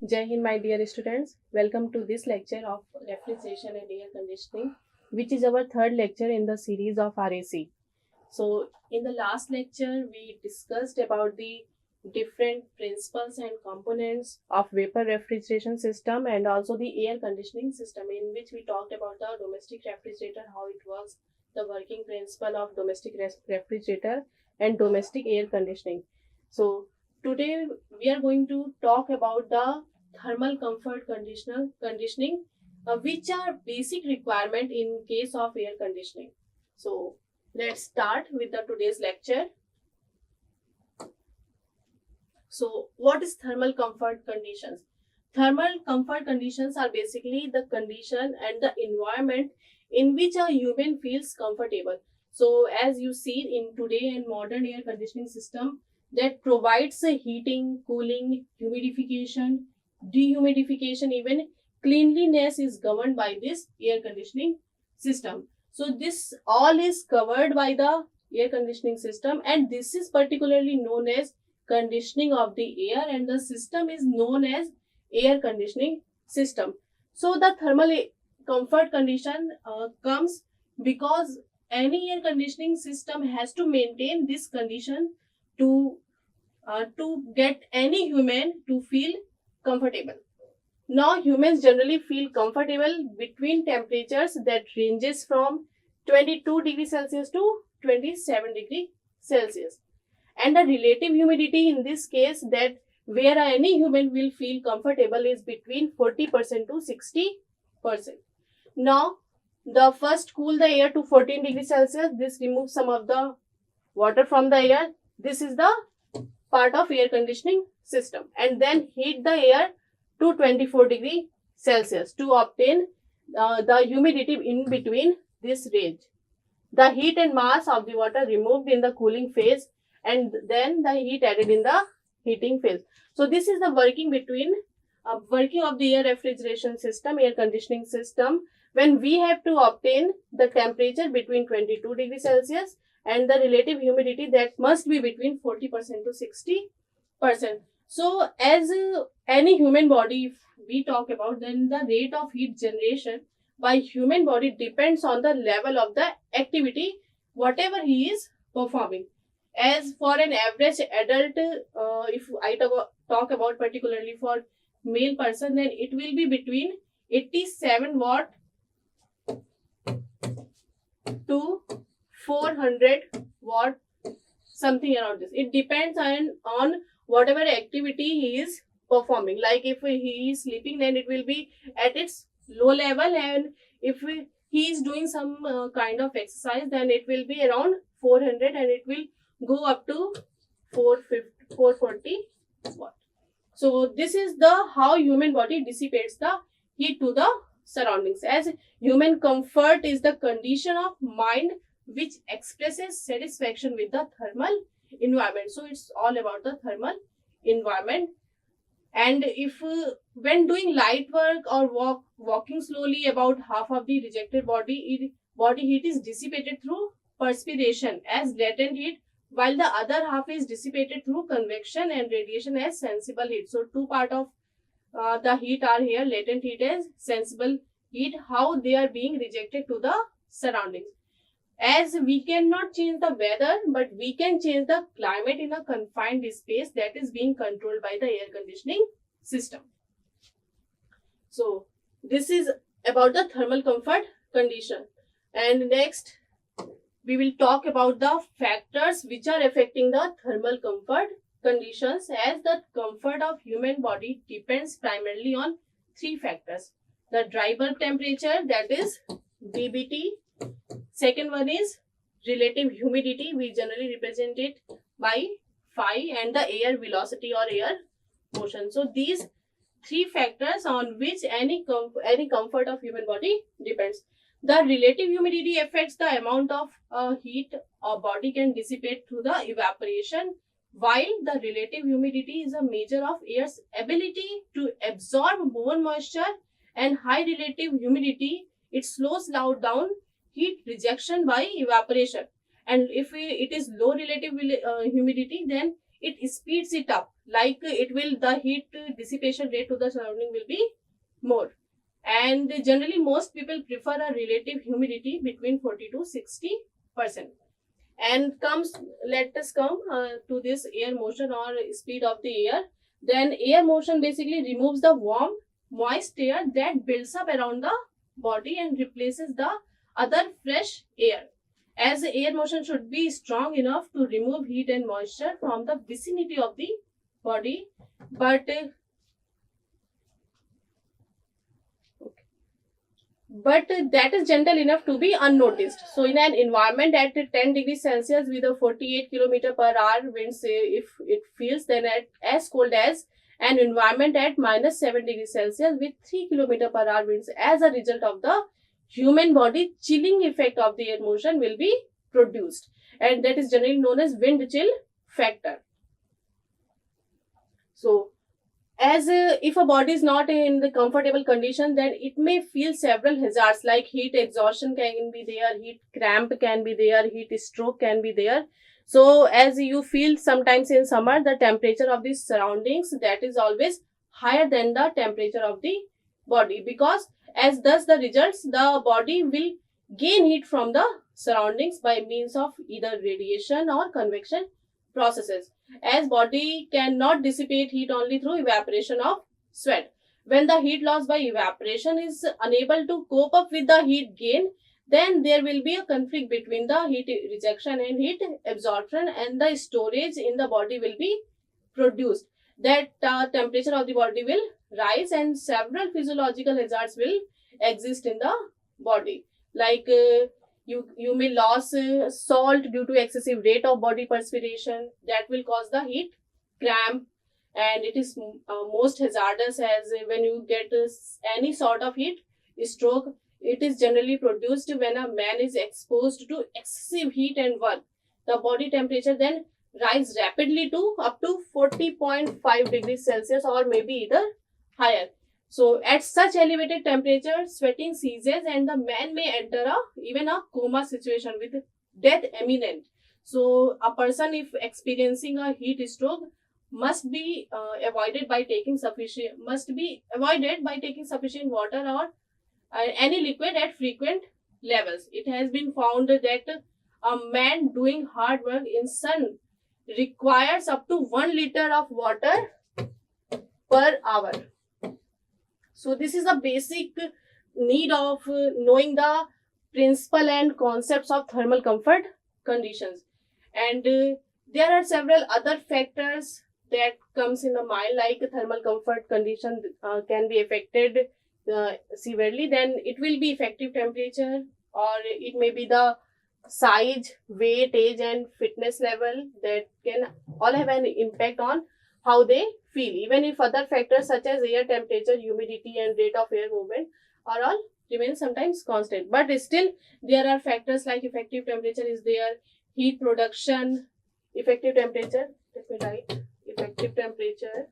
Jai Hind, my dear students. Welcome to this lecture of refrigeration and air conditioning, which is our third lecture in the series of RAC. So, in the last lecture, we discussed about the different principles and components of vapor refrigeration system and also the air conditioning system, in which we talked about the domestic refrigerator, how it works, the working principle of domestic refrigerator and domestic air conditioning. So, today we are going to talk about the thermal comfort conditioning, which are basic requirement in case of air conditioning. So, let's start with the today's lecture. So, what is thermal comfort conditions? Thermal comfort conditions are basically the condition and the environment in which a human feels comfortable. So, as you see in today and modern air conditioning system that provides a heating, cooling, humidification, dehumidification, even cleanliness is governed by this air conditioning system. So, this all is covered by the air conditioning system, and this is particularly known as conditioning of the air, and the system is known as air conditioning system. So the thermal comfort condition comes because any air conditioning system has to maintain this condition to get any human to feel comfortable. Now humans generally feel comfortable between temperatures that ranges from 22 degrees Celsius to 27 degree Celsius, and the relative humidity in this case that where any human will feel comfortable is between 40% to 60%. Now the first cool the air to 14 degrees Celsius. This removes some of the water from the air. This is the part of air conditioning system, and then heat the air to 24 degree Celsius to obtain the humidity in between this range. The heat and mass of the water removed in the cooling phase, and then the heat added in the heating phase. So this is the working of the air refrigeration system, air conditioning system, when we have to obtain the temperature between 22 degrees Celsius and the relative humidity that must be between 40% to 60%. So as any human body, if we talk about, then the rate of heat generation by human body depends on the level of the activity whatever he is performing. As for an average adult, if I talk about particularly for male person, then it will be between 87 watt to 400 watt, something around this. It depends on whatever activity he is performing. Like if he is sleeping, then it will be at its low level, and if he is doing some kind of exercise, then it will be around 400, and it will go up to 450 440 watt. So this is the how human body dissipates the heat to the surroundings. As human comfort is the condition of mind which expresses satisfaction with the thermal environment. So it's all about the thermal environment. And if when doing light work or walking slowly, about half of the rejected body heat is dissipated through perspiration as latent heat, while the other half is dissipated through convection and radiation as sensible heat. So two part of the heat are here, latent heat as sensible heat, how they are being rejected to the surroundings. As we cannot change the weather, but we can change the climate in a confined space that is being controlled by the air conditioning system. So this is about the thermal comfort condition. And next we will talk about the factors which are affecting the thermal comfort conditions, as the comfort of human body depends primarily on three factors. The dry bulb temperature, that is DBT. Second one is relative humidity. We generally represent it by phi, and the air velocity or air motion. So these three factors on which any comfort of human body depends. The relative humidity affects the amount of heat a body can dissipate through the evaporation, while the relative humidity is a measure of air's ability to absorb more moisture, and high relative humidity, it slows down heat rejection by evaporation. And if it is low relative humidity, then it speeds it up. Like the heat dissipation rate to the surrounding will be more. And generally most people prefer a relative humidity between 40 to 60%. And let us come to this air motion or speed of the air. Then air motion basically removes the warm moist air that builds up around the body and replaces the other fresh air, as the air motion should be strong enough to remove heat and moisture from the vicinity of the body, but that is gentle enough to be unnoticed. So in an environment at 10 degrees Celsius with a 48 km per hour winds, if it feels then as cold as an environment at minus 7 degrees Celsius with 3 km per hour winds. As a result of the human body, chilling effect of the air motion will be produced, and that is generally known as wind chill factor. So as if a body is not in the comfortable condition, then it may feel several hazards like heat exhaustion can be there, heat cramp can be there, heat stroke can be there. So as you feel sometimes in summer, the temperature of the surroundings, that is always higher than the temperature of the body, because as thus the results, the body will gain heat from the surroundings by means of either radiation or convection processes, as body cannot dissipate heat only through evaporation of sweat. When the heat loss by evaporation is unable to cope up with the heat gain, then there will be a conflict between the heat rejection and heat absorption, and the storage in the body will be produced. That temperature of the body will rise, and several physiological hazards will exist in the body, like you may lose salt due to excessive rate of body perspiration, that will cause the heat cramp. And it is most hazardous, as when you get any sort of heat stroke, it is generally produced when a man is exposed to excessive heat and work. The body temperature then rise rapidly to up to 40.5 degrees Celsius or maybe either higher. So at such elevated temperature, sweating ceases and the man may enter even a coma situation with death imminent. So a person, if experiencing a heat stroke, must be avoided by taking sufficient water or any liquid at frequent levels. It has been found that a man doing hard work in sun requires up to 1 liter of water per hour. So this is a basic need of knowing the principle and concepts of thermal comfort conditions. And there are several other factors that comes in the mind, like thermal comfort condition can be affected severely. Then it will be effective temperature, or it may be the size, weight, age and fitness level, that can all have an impact on how they feel, even if other factors such as air temperature, humidity and rate of air movement are all remain sometimes constant. But still there are factors like effective temperature is there, heat production, effective temperature, let me write effective temperature,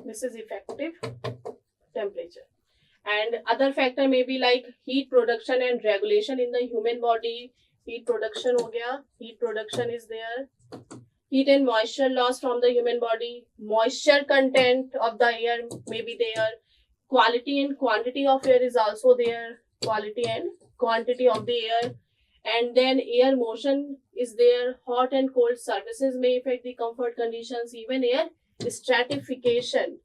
this is effective temperature. And other factor may be like heat production and regulation in the human body. Heat production ho gaya, heat production is there. Heat and moisture loss from the human body, moisture content of the air may be there, quality and quantity of air is also there, quality and quantity of the air. And then air motion is there, hot and cold surfaces may affect the comfort conditions, even air stratification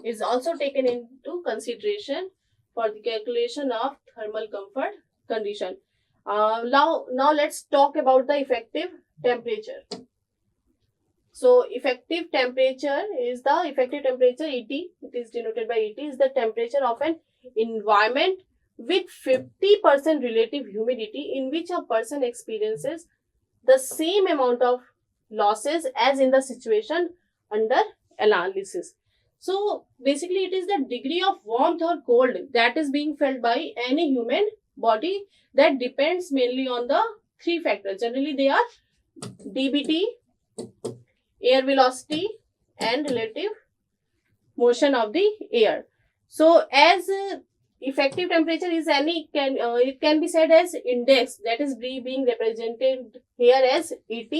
is also taken into consideration for the calculation of thermal comfort condition. Now let's talk about the effective temperature. So effective temperature is the effective temperature, ET, it is denoted by ET, is the temperature of an environment with 50% relative humidity in which a person experiences the same amount of losses as in the situation under analysis. So basically it is the degree of warmth or cold that is being felt by any human body, that depends mainly on the three factors. Generally they are dBT, air velocity and relative motion of the air. So as effective temperature is it can be said as index, that is being represented here as ET,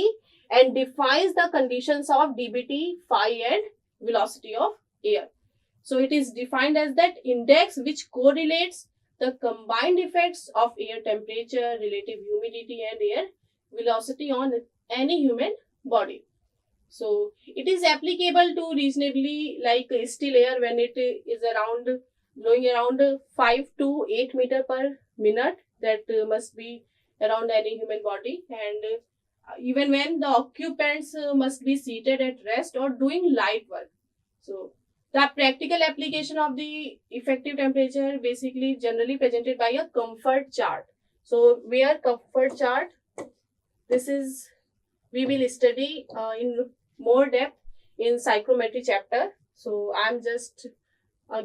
and defines the conditions of dBT, phi and velocity of air. So it is defined as that index which correlates the combined effects of air temperature, relative humidity and air velocity on any human body. So it is applicable to reasonably like still air when it is around blowing around 5 to 8 meter per minute. That must be around any human body, and even when the occupants must be seated at rest or doing light work. So the practical application of the effective temperature basically generally presented by a comfort chart. So where comfort chart, this is we will study in more depth in psychrometry chapter. So I'm just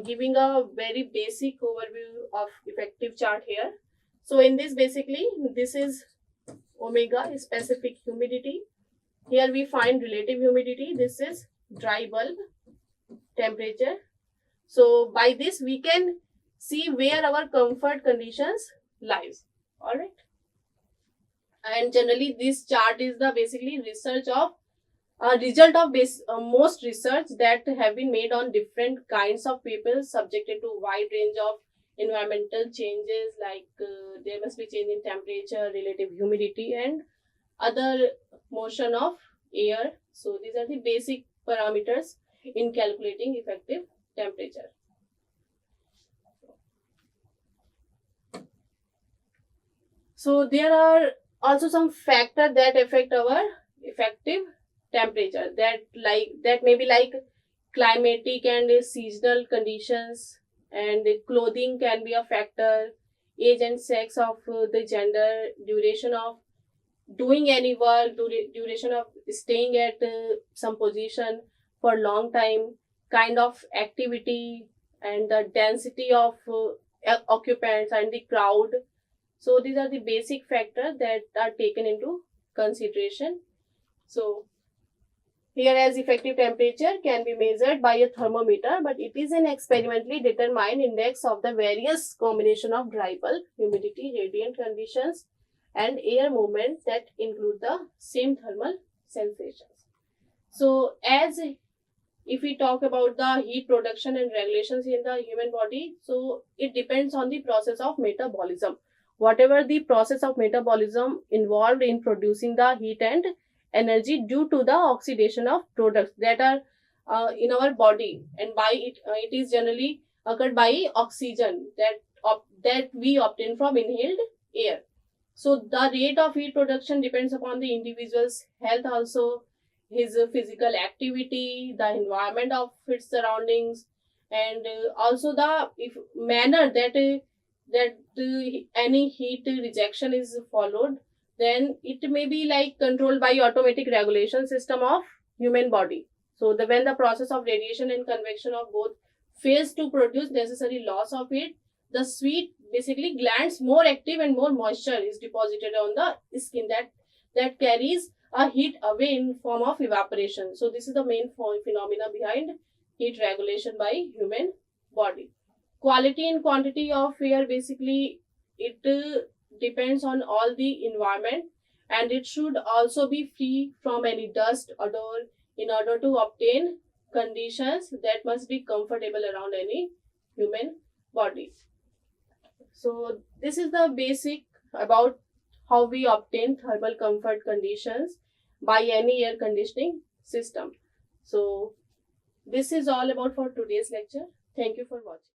giving a very basic overview of effective chart here. So in this basically this is omega, specific humidity. Here we find relative humidity. This is dry bulb temperature. So by this we can see where our comfort conditions lies. All right. And generally this chart is the basically research of result of most research that have been made on different kinds of people subjected to wide range of environmental changes, like there must be change in temperature, relative humidity and other motion of air. So these are the basic parameters in calculating effective temperature. So there are also some factors that affect our effective temperature, that may be like climatic and seasonal conditions, and clothing can be a factor, age and sex of the gender, duration of doing any work, duration of staying at some position for long time, kind of activity, and the density of occupants and the crowd. So these are the basic factors that are taken into consideration. So here as effective temperature can be measured by a thermometer, but it is an experimentally determined index of the various combination of dry bulb, humidity, radiant conditions and air movement that include the same thermal sensations. So as if we talk about the heat production and regulations in the human body, so it depends on the process of metabolism. Whatever the process of metabolism involved in producing the heat and energy due to the oxidation of products that are in our body, and by it is generally occurred by oxygen that we obtain from inhaled air. So the rate of heat production depends upon the individual's health, also his physical activity, the environment of its surroundings, and also the manner that any heat rejection is followed. Then it may be like controlled by automatic regulation system of human body. So when the process of radiation and convection of both fails to produce necessary loss of heat, the sweat basically glands more active and more moisture is deposited on the skin that carries a heat away in form of evaporation. So this is the main phenomena behind heat regulation by human body. Quality and quantity of air, basically it depends on all the environment, and it should also be free from any dust, odor, in order to obtain conditions that must be comfortable around any human body. So this is the basic about how we obtain thermal comfort conditions by any air conditioning system. So this is all about for today's lecture. Thank you for watching.